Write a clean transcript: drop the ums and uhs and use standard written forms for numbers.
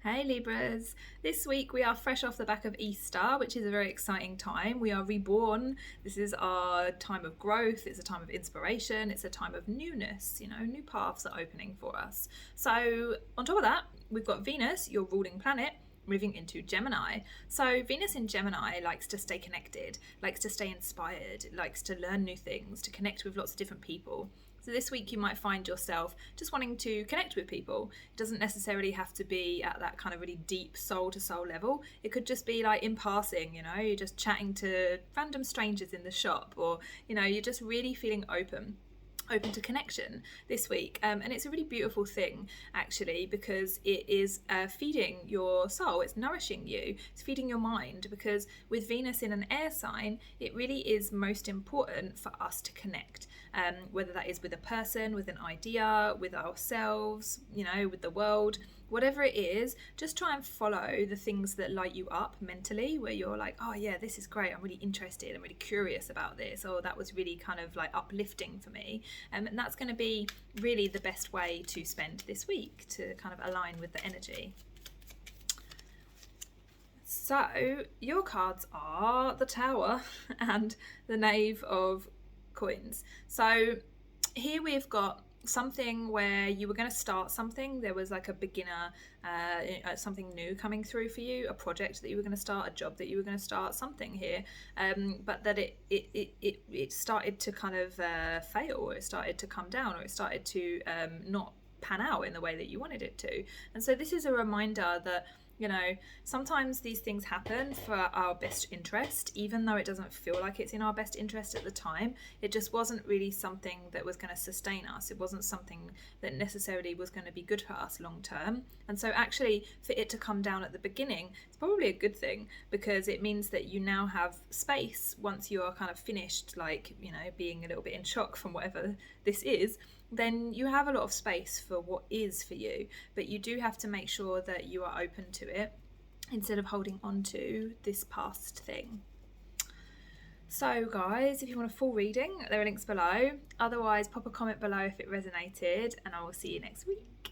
Hey Libras! This week we are fresh off the back of Easter, which is a very exciting time. We are reborn. This is our time of growth, it's a time of inspiration, it's a time of newness, new paths are opening for us. So, on top of that, we've got Venus, your ruling planet, moving into Gemini. So Venus in Gemini likes to stay connected, likes to stay inspired, likes to learn new things, to connect with lots of different people. So this week you might find yourself just wanting to connect with people. It doesn't necessarily have to be at that kind of really deep soul to soul level. It could just be like in passing, you're just chatting to random strangers in the shop, or you're just really feeling open to connection this week, and it's a really beautiful thing actually, because it is feeding your soul, it's nourishing you, it's feeding your mind, because with Venus in an air sign, it really is most important for us to connect, whether that is with a person, with an idea, with ourselves, with the world. Whatever it is, just try and follow the things that light you up mentally, where you're like, oh yeah, this is great, I'm really interested, I'm really curious about this, or that was really kind of like uplifting for me. And that's going to be really the best way to spend this week, to kind of align with the energy. So your cards are the Tower and the Knave of Coins. So here we've got something where you were going to start something. There was like a beginner, something new coming through for you, a project that you were going to start, a job that you were going to start, something here, but that it started to kind of fail, or it started to come down, or it started to not pan out in the way that you wanted it to. And so this is a reminder that sometimes these things happen for our best interest, even though it doesn't feel like it's in our best interest at the time. It just wasn't really something that was going to sustain us. It wasn't something that necessarily was going to be good for us long term. And so actually, for it to come down at the beginning, it's probably a good thing, because it means that you now have space once you are kind of finished, being a little bit in shock from whatever this is. Then you have a lot of space for what is for you, but you do have to make sure that you are open to it instead of holding on to this past thing. So guys, if you want a full reading, there are links below. Otherwise, pop a comment below if it resonated, and I will see you next week.